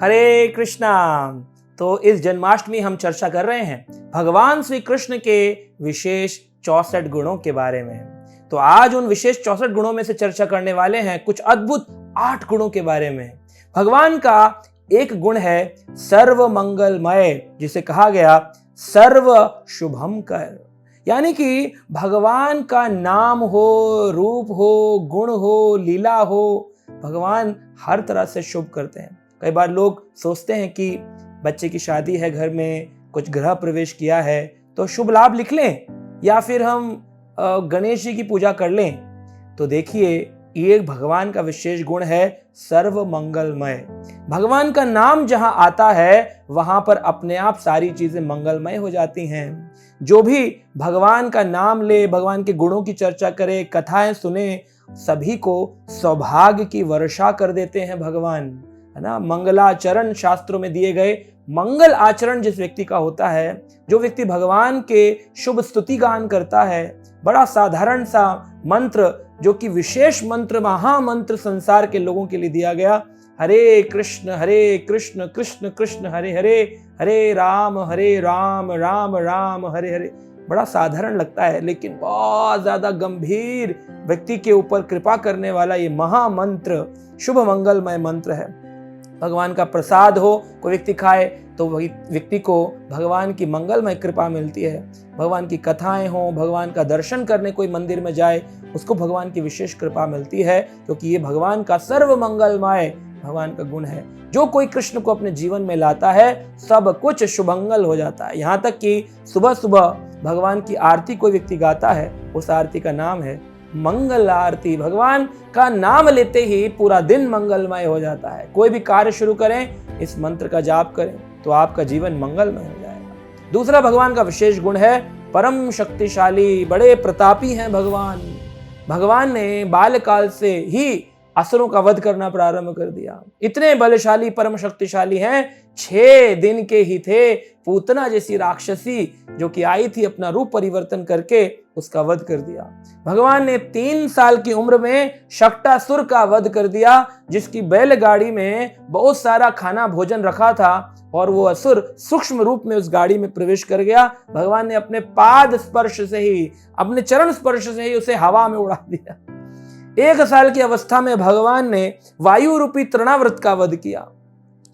हरे कृष्णा। तो इस जन्माष्टमी हम चर्चा कर रहे हैं भगवान श्री कृष्ण के विशेष 64 गुणों के बारे में। तो आज उन विशेष 64 गुणों में से चर्चा करने वाले हैं कुछ अद्भुत 8 गुणों के बारे में। भगवान का एक गुण है सर्व मंगलमय, जिसे कहा गया सर्व शुभम कर, यानी कि भगवान का नाम हो, रूप हो, गुण हो, लीला हो, भगवान हर तरह से शुभ करते हैं। कई बार लोग सोचते हैं कि बच्चे की शादी है, घर में कुछ गृह प्रवेश किया है तो शुभ लाभ लिख लें या फिर हम गणेश जी की पूजा कर लें। तो देखिए, ये भगवान का विशेष गुण है सर्व मंगलमय। भगवान का नाम जहां आता है वहां पर अपने आप सारी चीजें मंगलमय हो जाती हैं। जो भी भगवान का नाम ले, भगवान के गुणों की चर्चा करे, कथाएं सुने, सभी को सौभाग्य की वर्षा कर देते हैं भगवान, है ना। मंगलाचरण शास्त्रों में दिए गए मंगल आचरण जिस व्यक्ति का होता है, जो व्यक्ति भगवान के शुभ स्तुति गान करता है, बड़ा साधारण सा मंत्र जो कि विशेष मंत्र, महामंत्र संसार के लोगों के लिए दिया गया, हरे कृष्ण कृष्ण कृष्ण हरे हरे, हरे राम राम राम हरे हरे। बड़ा साधारण लगता है लेकिन बहुत ज्यादा गंभीर व्यक्ति के ऊपर कृपा करने वाला ये महामंत्र शुभ मंगलमय मंत्र है। भगवान का प्रसाद हो, कोई व्यक्ति खाए तो वही व्यक्ति को भगवान की मंगलमय कृपा मिलती है। भगवान की कथाएं हो, भगवान का दर्शन करने कोई मंदिर में जाए, उसको भगवान की विशेष कृपा मिलती है, क्योंकि ये भगवान का सर्व मंगलमय भगवान का गुण है। जो कोई कृष्ण को अपने जीवन में लाता है सब कुछ शुभंगल हो जाता है। यहाँ तक कि सुबह सुबह भगवान की आरती कोई व्यक्ति गाता है, उस आरती का नाम है मंगल आरती। भगवान का नाम लेते ही पूरा दिन मंगलमय हो जाता है। कोई भी कार्य शुरू करें, इस मंत्र का जाप करें तो आपका जीवन मंगलमय हो जाएगा। दूसरा भगवान का विशेष गुण है परम शक्तिशाली, बड़े प्रतापी हैं भगवान। भगवान ने बाल्यकाल से ही असुरों का वध करना प्रारंभ कर दिया। इतने बलशाली, परम शक्तिशाली हैं, 6 दिन के ही थे पूतना जैसी राक्षसी जो कि आई थी अपना रूप परिवर्तन करके, उसका वध कर दिया। भगवान ने 3 साल की उम्र में शक्टासुर का वध कर दिया, जिसकी बैलगाड़ी में बहुत सारा खाना भोजन रखा था और वो असुर सूक्ष्म रूप में उस गाड़ी में प्रवेश कर गया। भगवान ने अपने पाद स्पर्श से ही, अपने चरण स्पर्श से ही उसे हवा में उड़ा दिया। 1 साल की अवस्था में भगवान ने वायु रूपी तृणावृत का वध किया।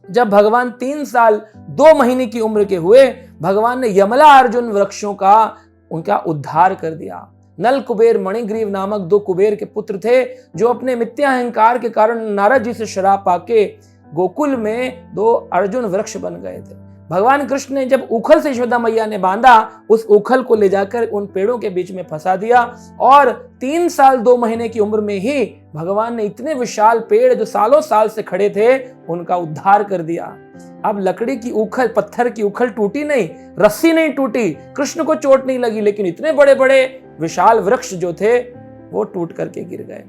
जब भगवान 3 साल 2 महीने की उम्र के हुए, भगवान ने यमला अर्जुन वृक्षों का उनका उद्धार कर दिया। नल कुबेर मणिग्रीव नामक 2 कुबेर के पुत्र थे, जो अपने मिथ्या अहंकार के कारण नारद जी से श्राप पाके गोकुल में 2 अर्जुन वृक्ष बन गए थे। भगवान कृष्ण ने जब उखल से यशोदा मैया ने बांधा, उस उखल को ले जाकर उन पेड़ों के बीच में फंसा दिया और 3 साल 2 महीने की उम्र में ही भगवान ने इतने विशाल पेड़ जो सालों साल से खड़े थे, उनका उद्धार कर दिया। अब लकड़ी की उखल, पत्थर की उखल टूटी नहीं, रस्सी नहीं टूटी, कृष्ण को चोट नहीं लगी, लेकिन इतने बड़े बड़े विशाल वृक्ष जो थे वो टूट करके गिर गए।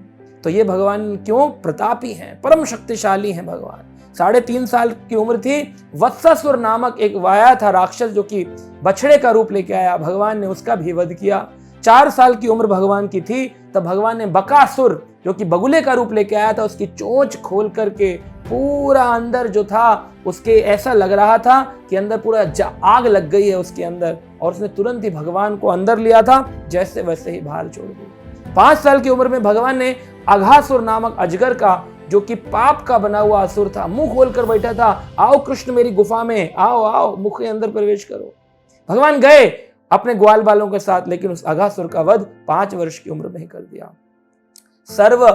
तो ये भगवान क्यों प्रतापी हैं, परम शक्तिशाली हैं भगवान। 3.5 साल की उम्र थी, वत्सासुर नामक एक वाया था राक्षस, जो कि बछड़े का रूप लेके आया। भगवान ने उसका भी वध किया। 4 साल की उम्र भगवान की थी तब भगवान ने बकासुर, जो कि बगुले का रूप लेके आया था, उसकी चोंच खोल करके पूरा अंदर जो था उसके ऐसा लग रहा था कि अंदर पूरा आग लग गई है उसके अंदर, और उसने तुरंत ही भगवान को अंदर लिया था, जैसे वैसे ही बाहर छोड़ दी। 5 साल की उम्र में भगवान ने अघासुर नामक अजगर का, जो कि पाप का बना हुआ असुर था, मुंह खोलकर बैठा था, आओ कृष्ण मेरी गुफा में, आओ आओ मुख के अंदर प्रवेश करो। भगवान गए अपने ग्वाल बालों के साथ, लेकिन उस अघासुर का वध 5 वर्ष की उम्र में ही कर दिया। सर्व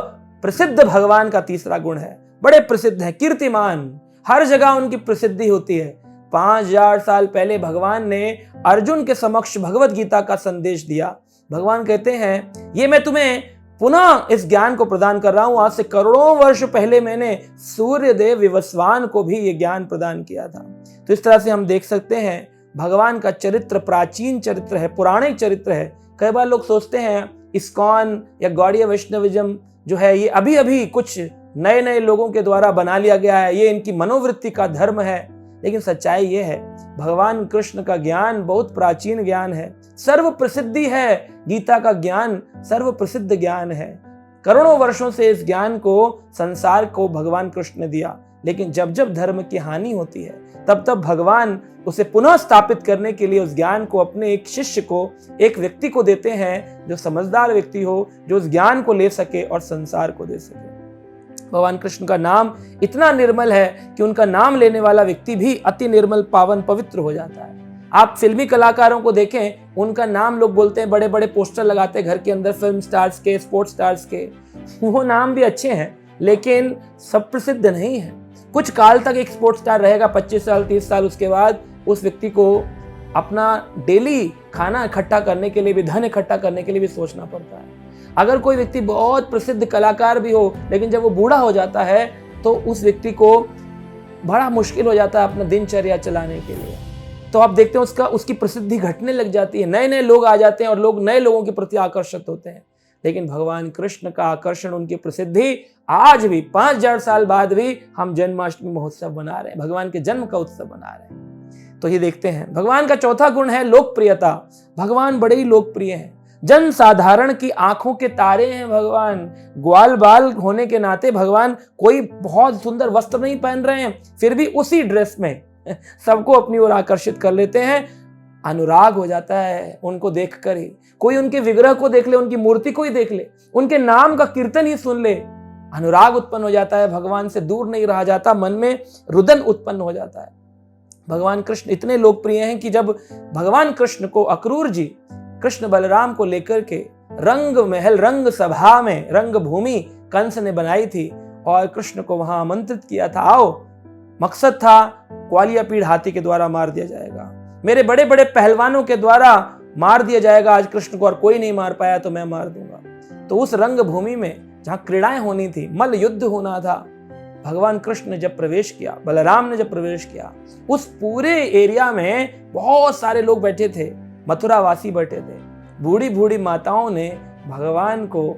प्रसिद्ध भगवान का तीसरा गुण है, बड़े प्रसिद्ध है, कीर्तिमान, हर जगह उनकी प्रसिद्धि होती है। 5000 साल पहले भगवान ने अर्जुन के समक्ष भगवत गीता का संदेश दिया। भगवान कहते हैं, ये मैं तुम्हें पुनः इस ज्ञान को प्रदान कर रहा हूं। आज से करोड़ों वर्ष पहले मैंने सूर्यदेव विवस्वान को भी ये ज्ञान प्रदान किया था। तो इस तरह से हम देख सकते हैं भगवान का चरित्र प्राचीन चरित्र है, पौराणिक चरित्र है। कई बार लोग सोचते हैं इस्कॉन या गौड़ीय वैष्णविज्म जो है ये अभी अभी कुछ नए नए लोगों के द्वारा बना लिया गया है, ये इनकी मनोवृत्ति का धर्म है, लेकिन सच्चाई ये है भगवान कृष्ण का ज्ञान बहुत प्राचीन ज्ञान है, सर्व प्रसिद्धि है। गीता का ज्ञान सर्व प्रसिद्ध ज्ञान है। करोड़ों वर्षों से इस ज्ञान को, संसार को भगवान कृष्ण ने दिया। लेकिन जब जब धर्म की हानि होती है तब तब भगवान उसे पुनः स्थापित करने के लिए उस ज्ञान को अपने एक शिष्य को, एक व्यक्ति को देते हैं जो समझदार व्यक्ति हो, जो उस ज्ञान को ले सके और संसार को दे सके। भगवान कृष्ण का नाम इतना निर्मल है कि उनका नाम लेने वाला व्यक्ति भी अति निर्मल, पावन, पवित्र हो जाता है। आप फिल्मी कलाकारों को देखें, उनका नाम लोग बोलते हैं, बड़े बड़े पोस्टर लगाते हैं घर के अंदर, फिल्म स्टार्स के, स्पोर्ट्स स्टार्स के। वो नाम भी अच्छे हैं लेकिन सब प्रसिद्ध नहीं है। कुछ काल तक एक स्पोर्ट्स स्टार रहेगा, 25 साल 30 साल, उसके बाद उस व्यक्ति को अपना डेली खाना इकट्ठा करने के लिए भी, धन इकट्ठा करने के लिए भी सोचना पड़ता है। अगर कोई व्यक्ति बहुत प्रसिद्ध कलाकार भी हो लेकिन जब वो बूढ़ा हो जाता है तो उस व्यक्ति को बड़ा मुश्किल हो जाता है अपना दिनचर्या चलाने के लिए। तो आप देखते हैं उसकी प्रसिद्धि घटने लग जाती है, नए नए लोग आ जाते हैं और लोग नए लोगों के प्रति आकर्षित होते हैं। लेकिन भगवान कृष्ण का आकर्षण, उनकी प्रसिद्धि आज भी 5000 साल बाद भी हम जन्माष्टमी महोत्सव बना रहे हैं, भगवान के जन्म का उत्सव बना रहे हैं। तो ये देखते हैं भगवान का चौथा गुण है लोकप्रियता। भगवान बड़े ही लोकप्रिय हैं, जन साधारण की आंखों के तारे हैं भगवान। ग्वाल बाल होने के नाते भगवान कोई बहुत सुंदर वस्त्र नहीं पहन रहे हैं, फिर भी उसी ड्रेस में सबको अपनी ओर आकर्षित कर लेते हैं। अनुराग हो जाता है उनको देखकर ही। कोई उनके विग्रह को देख ले, उनकी मूर्ति को ही देख ले, उनके नाम का कीर्तन ही सुन ले, अनुराग उत्पन्न हो जाता है, भगवान से दूर नहीं रहा जाता, मन में रुदन उत्पन्न हो जाता है। भगवान कृष्ण इतने लोकप्रिय हैं कि जब भगवान कृष्ण को अक्रूर जी कृष्ण बलराम को लेकर के रंग महल, रंग सभा में, रंग भूमि कंस ने बनाई थी और कृष्ण को वहां आमंत्रित किया था, आओ, मकसद था ग्वालिया पीढ़ हाथी के द्वारा मार दिया जाएगा, मेरे बड़े बड़े पहलवानों के द्वारा मार दिया जाएगा आज कृष्ण को, और कोई नहीं मार पाया तो मैं मार दूंगा। तो उस रंग भूमि में जहां क्रीड़ाएं होनी थी, मल्ल युद्ध होना था, भगवान कृष्ण ने जब प्रवेश किया, बलराम ने जब प्रवेश किया, उस पूरे एरिया में बहुत सारे लोग बैठे थे, मथुरावासी बैठे थे। बूढ़ी बूढ़ी माताओं ने भगवान को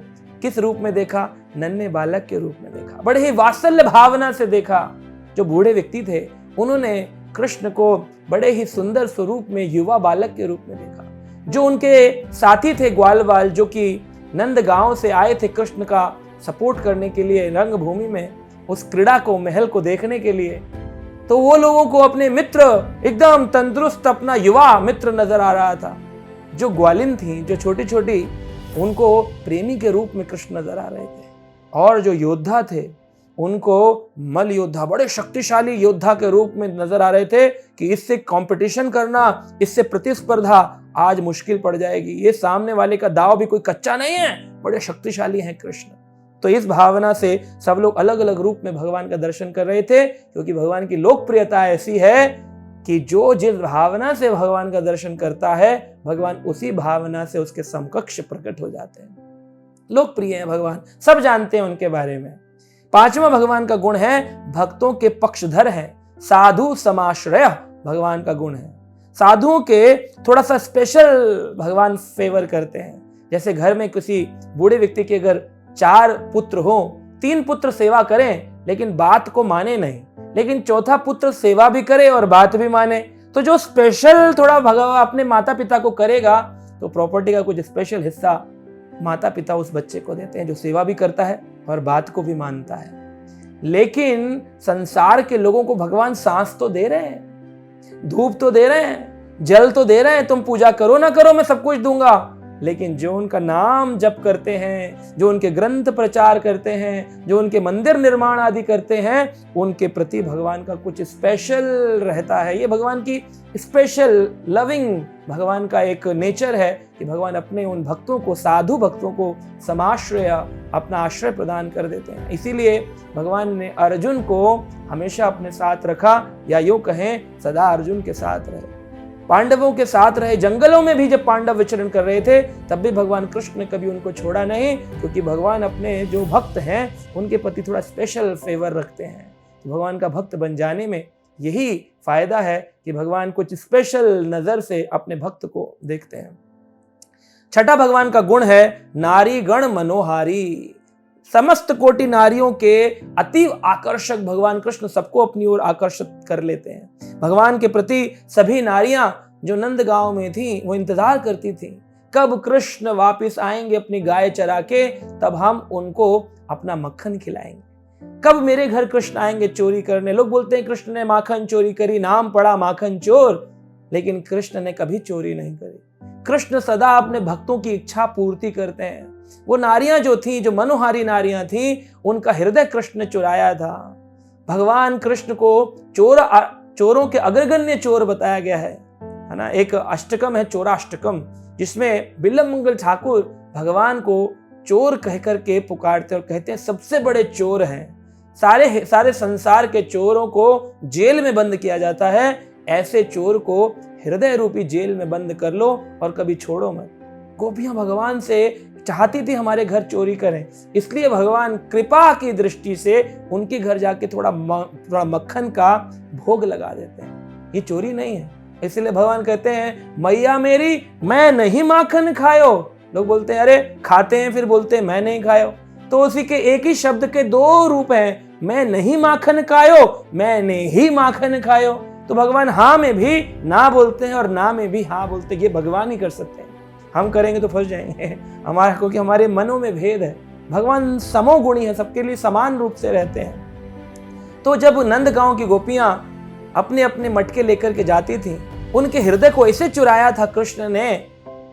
किस रूप में देखा? नन्हे बालक के रूप में देखा, बड़े ही वात्सल्य भावना से देखा। जो बूढ़े व्यक्ति थे उन्होंने कृष्ण को बड़े ही सुंदर स्वरूप में युवा बालक के रूप में देखा। जो उनके साथी थे ग्वाल बाल, जो कि नंद गांव से आए थे कृष्ण का सपोर्ट करने के लिए रंगभूमि में, उस क्रीड़ा को, महल को देखने के लिए, तो वो लोगों को अपने मित्र, एकदम तंदुरुस्त अपना युवा मित्र नजर आ रहा था। जो ग्वालिन थी, जो छोटी छोटी, उनको प्रेमी के रूप में कृष्ण नजर आ रहे थे। और जो योद्धा थे उनको मल योद्धा, बड़े शक्तिशाली योद्धा के रूप में नजर आ रहे थे कि इससे कंपटीशन करना, इससे प्रतिस्पर्धा आज मुश्किल पड़ जाएगी, ये सामने वाले का दाव भी कोई कच्चा नहीं है, बड़े शक्तिशाली हैं कृष्ण। तो इस भावना से सब लोग अलग अलग रूप में भगवान का दर्शन कर रहे थे, क्योंकि भगवान की लोकप्रियता ऐसी है कि जो जिस भावना से भगवान का दर्शन करता है, भगवान उसी भावना से उसके समकक्ष प्रकट हो जाते हैं। लोकप्रिय है भगवान, सब जानते हैं उनके बारे में। पांचवा भगवान का गुण है भक्तों के पक्षधर है, साधु समाश्रय भगवान का गुण है। साधुओं के थोड़ा सा स्पेशल भगवान फेवर करते हैं। जैसे घर में किसी बूढ़े व्यक्ति के अगर 4 पुत्र हो, 3 पुत्र सेवा करें लेकिन बात को माने नहीं, लेकिन चौथा पुत्र सेवा भी करे और बात भी माने, तो जो स्पेशल थोड़ा भगवान अपने माता पिता को करेगा, तो प्रॉपर्टी का कुछ स्पेशल हिस्सा माता पिता उस बच्चे को देते हैं जो सेवा भी करता है और बात को भी मानता है। लेकिन संसार के लोगों को भगवान सांस तो दे रहे हैं, धूप तो दे रहे हैं, जल तो दे रहे हैं, तुम पूजा करो ना करो मैं सब कुछ दूंगा। लेकिन जो उनका नाम जप करते हैं, जो उनके ग्रंथ प्रचार करते हैं, जो उनके मंदिर निर्माण आदि करते हैं, उनके प्रति भगवान का कुछ स्पेशल रहता है। ये भगवान की स्पेशल लविंग भगवान का एक नेचर है कि भगवान अपने उन भक्तों को, साधु भक्तों को समाश्रय, अपना आश्रय प्रदान कर देते हैं। इसीलिए भगवान ने अर्जुन को हमेशा अपने साथ रखा, या यूं कहें सदा अर्जुन के साथ रहे, पांडवों के साथ रहे। जंगलों में भी जब पांडव विचरण कर रहे थे तब भी भगवान कृष्ण ने कभी उनको छोड़ा नहीं, क्योंकि भगवान अपने जो भक्त हैं उनके प्रति थोड़ा स्पेशल फेवर रखते हैं। तो भगवान का भक्त बन जाने में यही फायदा है कि भगवान कुछ स्पेशल नजर से अपने भक्त को देखते हैं। छठा भगवान का गुण है नारी गण मनोहारी। समस्त कोटि नारियों के अतीव आकर्षक भगवान कृष्ण सबको अपनी ओर आकर्षित कर लेते हैं। भगवान के प्रति सभी नारियां जो नंद गांव में थी वो इंतजार करती थी, कब कृष्ण वापस आएंगे अपनी गाय चरा के, तब हम उनको अपना मक्खन खिलाएंगे। कब मेरे घर कृष्ण आएंगे चोरी करने। लोग बोलते हैं कृष्ण ने माखन चोरी करी, नाम पड़ा माखन चोर, लेकिन कृष्ण ने कभी चोरी नहीं करी। कृष्ण सदा अपने भक्तों की इच्छा पूर्ति करते हैं। वो नारियां जो थी, जो मनोहारी नारियां थी, उनका हृदय कृष्ण ने चुराया था। भगवान कृष्ण को चोरों के अग्रगण्य चोर बताया गया है ना। एक अष्टकम है चोराष्टकम, जिसमें बिल्लम मंगल ठाकुर भगवान को चोर कहकर के पुकारते और कहते हैं सबसे बड़े चोर हैं। सारे संसार के चोरों को जेल में बंद किया जाता है, ऐसे चोर को हृदय रूपी जेल में बंद कर लो और कभी छोड़ो मत। गोपियां भगवान से चाहती थी हमारे घर चोरी करें, इसलिए भगवान कृपा की दृष्टि से उनके घर जाके थोड़ा मक्खन का भोग लगा देते हैं। ये चोरी नहीं है। इसलिए भगवान कहते हैं मैया मेरी मैं नहीं माखन खायो। लोग बोलते हैं अरे खाते हैं, फिर बोलते हैं मैं नहीं खायो। तो उसी के एक ही शब्द के दो रूप हैं, मैं नहीं माखन खायो, मैंने ही माखन खायो। तो भगवान हाँ में भी ना बोलते हैं और ना में भी हाँ बोलते हैं। ये भगवान ही कर सकते हैं, हम करेंगे तो फंस जाएंगे हमारा, क्योंकि हमारे मनों में भेद है। भगवान समोगुणी है, सबके लिए समान रूप से रहते हैं। तो जब नंद गांव की गोपियां अपने अपने मटके लेकर के जाती थी, उनके हृदय को ऐसे चुराया था कृष्ण ने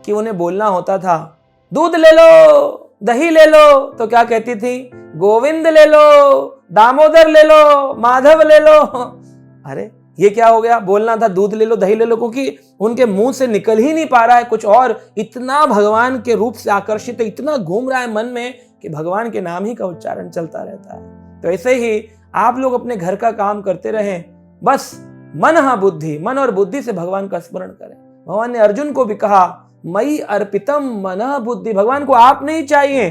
कि उन्हें बोलना होता था दूध ले लो, दही ले लो, तो क्या कहती थी गोविंद ले लो, दामोदर ले लो, माधव ले लो। अरे ये क्या हो गया, बोलना था दूध ले लो दही ले लो, क्योंकि उनके मुंह से निकल ही नहीं पा रहा है कुछ और। इतना भगवान के रूप से आकर्षित है, इतना घूम रहा है मन में कि भगवान के नाम ही का उच्चारण चलता रहता है। तो ऐसे ही आप लोग अपने घर का काम करते रहें, बस मन और बुद्धि से भगवान का स्मरण करें। भगवान ने अर्जुन को भी कहा मई अर्पितम मनः बुद्धि। भगवान को आप नहीं चाहिए,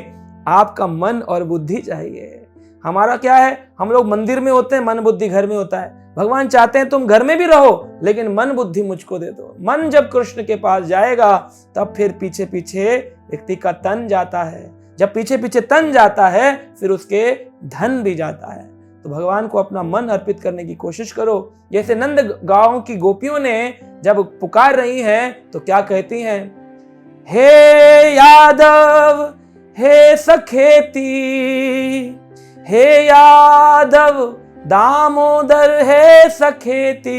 आपका मन और बुद्धि चाहिए। हमारा क्या है, हम लोग मंदिर में होते हैं, मन बुद्धि घर में होता है। भगवान चाहते हैं तुम घर में भी रहो, लेकिन मन बुद्धि मुझको दे दो। मन जब कृष्ण के पास जाएगा तब फिर पीछे पीछे व्यक्ति का तन जाता है। जब पीछे पीछे तन जाता है फिर उसके धन भी जाता है। तो भगवान को अपना मन अर्पित करने की कोशिश करो। जैसे नंद गांव की गोपियों ने जब पुकार रही हैं तो क्या कहती हैं, हे यादव हे सखेती, हे यादव दामोदर हे सखेती,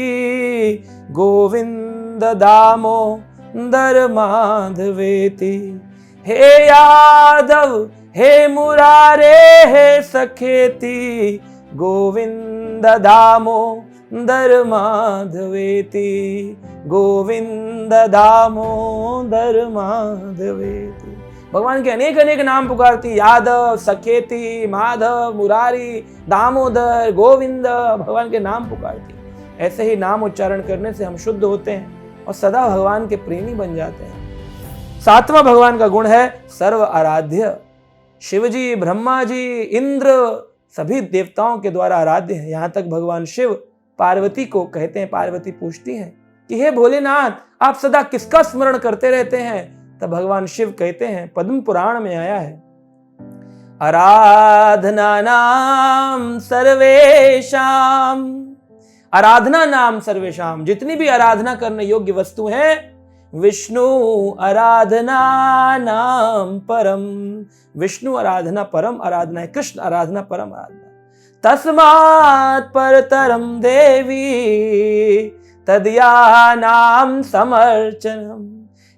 गोविंद दामोदर माधवेती। हे यादव हे मुरारे हे सखेती, गोविंद दामोदर माधवेती, गोविंद दामोदर माधवेती। भगवान के अनेक अनेक नाम पुकारती, यादव, सखेती, माधव, मुरारी, दामोदर, गोविंद, भगवान के नाम पुकारती। ऐसे ही नाम उच्चारण करने से हम शुद्ध होते हैं और सदा भगवान के प्रेमी बन जाते हैं। सातवां भगवान का गुण है सर्व आराध्य। शिवजी, ब्रह्मा जी, इंद्र सभी देवताओं के द्वारा आराध्य है। यहाँ तक भगवान शिव पार्वती को कहते हैं, पार्वती पूछती हैं कि हे भोलेनाथ आप सदा किसका स्मरण करते रहते हैं। तब भगवान शिव कहते हैं, पद्म पुराण में आया है, आराधना नाम सर्वेशाम, आराधना नाम सर्वेशाम, जितनी भी आराधना करने योग्य वस्तु है, विष्णु आराधना नाम परम, विष्णु आराधना परम आराधना है, कृष्ण आराधना परम आराधना। तस्मात् परतरम देवी तदया नाम समर्चनम।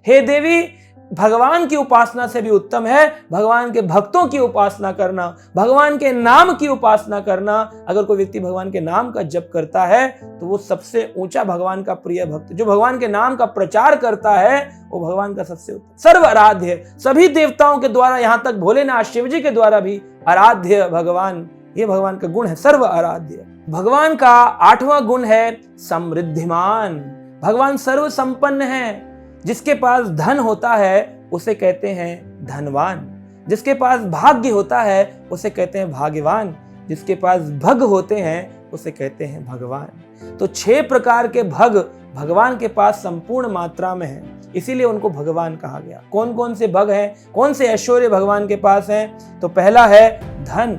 हे देवी, भगवान की उपासना से भी उत्तम है भगवान के भक्तों की उपासना करना, भगवान के नाम की उपासना करना। अगर कोई व्यक्ति भगवान के नाम का जप करता है तो वो सबसे ऊंचा भगवान का प्रिय भक्त। जो भगवान के नाम का प्रचार करता है वो भगवान का सबसे उत्तम सर्व आराध्य है। सभी देवताओं के द्वारा, यहाँ तक भोलेनाथ शिव जी के द्वारा भी आराध्य भगवान, ये भगवान का गुण है सर्व आराध्य। भगवान का आठवां गुण है समृद्धिमान। भगवान सर्व संपन्न है। जिसके पास धन होता है उसे कहते हैं धनवान, जिसके पास भाग्य होता है उसे कहते हैं भाग्यवान, जिसके पास भग होते हैं उसे कहते हैं भगवान। तो 6 प्रकार के भग भगवान के पास संपूर्ण मात्रा में है, इसीलिए उनको भगवान कहा गया। कौन कौन से भग हैं, कौन से ऐश्वर्य भगवान के पास हैं? तो पहला है धन।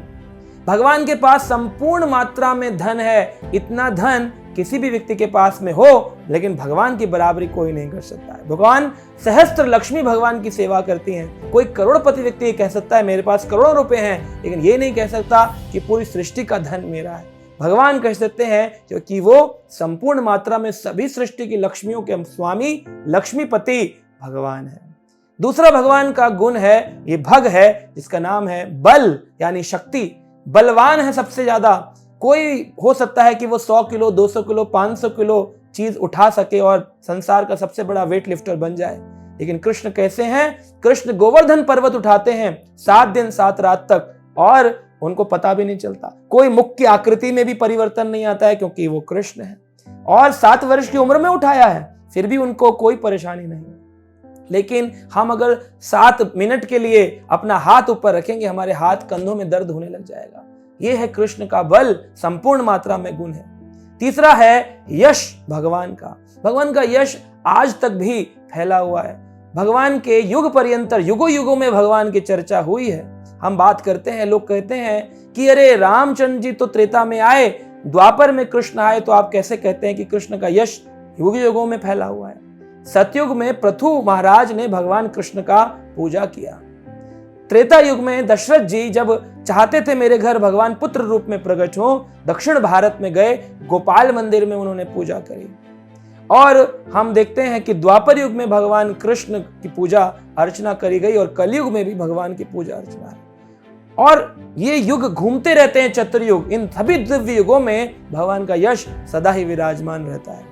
भगवान के पास संपूर्ण मात्रा में धन है, इतना धन किसी भी व्यक्ति के पास में हो, लेकिन भगवान की बराबरी कोई नहीं कर सकता है। भगवान सहस्त्र लक्ष्मी भगवान की सेवा करती हैं। कोई करोड़पति व्यक्ति ये कह सकता है मेरे पास करोड़ों रुपए हैं, लेकिन ये नहीं कह सकता कि पूरी सृष्टि का धन मेरा है। भगवान कह सकते हैं क्योंकि वो संपूर्ण मात्रा में सभी सृष्टि की लक्ष्मियों के स्वामी लक्ष्मीपति भगवान है। दूसरा भगवान का गुण है, ये भग है, जिसका नाम है बल यानी शक्ति। बलवान है सबसे ज्यादा। कोई हो सकता है कि वो 100 किलो 200 किलो 500 किलो चीज उठा सके और संसार का सबसे बड़ा वेट लिफ्टर बन जाए, लेकिन कृष्ण कैसे हैं? कृष्ण गोवर्धन पर्वत उठाते हैं 7 दिन 7 रात तक और उनको पता भी नहीं चलता। कोई मुख की आकृति में भी परिवर्तन नहीं आता है क्योंकि वो कृष्ण है। और 7 वर्ष की उम्र में उठाया है, फिर भी उनको कोई परेशानी नहीं। लेकिन हम अगर 7 मिनट के लिए अपना हाथ ऊपर रखेंगे, हमारे हाथ कंधों में दर्द होने लग जाएगा। यह है कृष्ण का बल, संपूर्ण मात्रा में गुण है। तीसरा है यश भगवान का। भगवान का यश आज तक भी फैला हुआ है। भगवान के युग पर्यंतर युगों युगों में भगवान की चर्चा हुई है। हम बात करते हैं, लोग कहते हैं कि अरे रामचंद्र जी तो त्रेता में आए, द्वापर में कृष्ण आए, तो आप कैसे कहते हैं कि कृष्ण का यश युग युगों में फैला हुआ है? सतयुग में पृथु महाराज ने भगवान कृष्ण का पूजा किया। त्रेता युग में दशरथ जी जब चाहते थे मेरे घर भगवान पुत्र रूप में प्रकट हो, दक्षिण भारत में गए, गोपाल मंदिर में उन्होंने पूजा करी। और हम देखते हैं कि द्वापर युग में भगवान कृष्ण की पूजा अर्चना करी गई और कलयुग में भी भगवान की पूजा अर्चना है। और ये युग घूमते रहते हैं, चतुर्युग। इन सभी दिव्य युगों में भगवान का यश सदा ही विराजमान रहता है।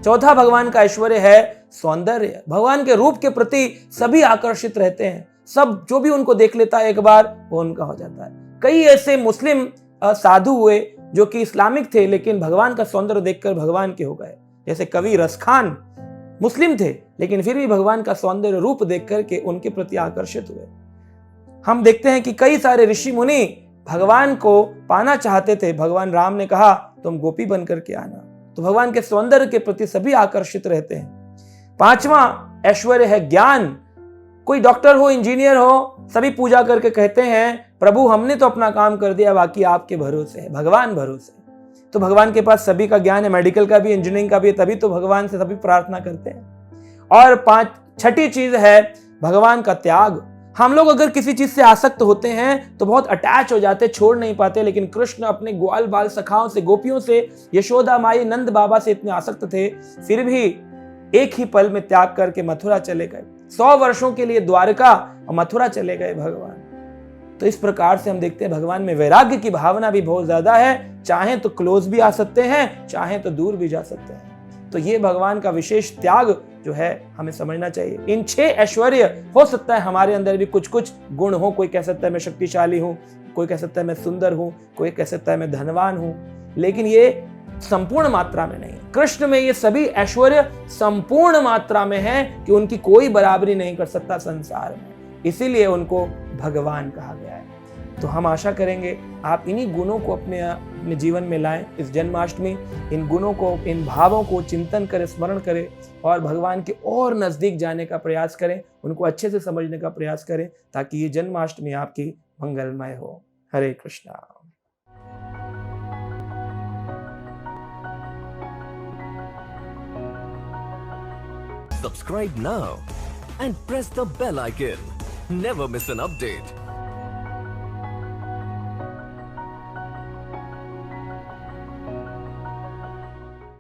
चौथा भगवान का ऐश्वर्य है सौंदर्य। भगवान के रूप के प्रति सभी आकर्षित रहते हैं। सब जो भी उनको देख लेता है एक बार, वो उनका हो जाता है। कई ऐसे मुस्लिम साधु हुए जो कि इस्लामिक थे, लेकिन भगवान का सौंदर्य देखकर भगवान के हो गए। जैसे कवि रसखान मुस्लिम थे, लेकिन फिर भी भगवान का सौंदर्य रूप देख करके उनके प्रति आकर्षित हुए। हम देखते हैं कि कई सारे ऋषि मुनि भगवान को पाना चाहते थे। भगवान राम ने कहा तुम गोपी बन करके आना। तो भगवान के सौंदर्य के प्रति सभी आकर्षित रहते हैं। पांचवा ऐश्वर्य है ज्ञान। कोई डॉक्टर हो, इंजीनियर हो, सभी पूजा करके कहते हैं प्रभु हमने तो अपना काम कर दिया, बाकी आपके भरोसे है, भगवान भरोसे। तो भगवान के पास सभी का ज्ञान है, मेडिकल का भी, इंजीनियरिंग का भी, तभी तो भगवान से सभी प्रार्थना करते हैं। और छठी चीज है भगवान का त्याग। हम लोग अगर किसी चीज से आसक्त होते हैं तो बहुत अटैच हो जाते, छोड़ नहीं पाते, लेकिन कृष्ण अपने ग्वाल बाल सखाओं से, गोपियों से, यशोदा माई, नंद बाबा से इतने आसक्त थे, फिर भी एक ही पल में त्याग करके मथुरा चले गए। 100 वर्षों के लिए द्वारका और मथुरा चले गए भगवान। तो इस प्रकार से हम देखते हैं भगवान में वैराग्य की भावना भी बहुत ज्यादा है। चाहे तो क्लोज भी आ सकते हैं, चाहे तो दूर भी जा सकते हैं। तो ये भगवान का विशेष त्याग जो है हमें समझना चाहिए। इन 6 ऐश्वर्य, हो सकता है हमारे अंदर भी कुछ कुछ गुण हो। कोई कह सकता है मैं शक्तिशाली हूं, कोई कह सकता है मैं सुंदर हूं, कोई कह सकता है मैं धनवान हूं, लेकिन ये संपूर्ण मात्रा में नहीं। कृष्ण में ये सभी ऐश्वर्य संपूर्ण मात्रा में है कि उनकी कोई बराबरी नहीं कर सकता संसार में, इसीलिए उनको भगवान कहा गया है। तो हम आशा करेंगे आप इन्हीं गुणों को अपने जीवन में लाएं। इस जन्माष्टमी इन गुणों को, इन भावों को चिंतन करें, स्मरण करें और भगवान के और नजदीक जाने का प्रयास करें, उनको अच्छे से समझने का प्रयास करें, ताकि ये जन्माष्टमी आपकी मंगलमय हो। हरे Krishna. Subscribe now and press the bell icon. Never miss an update.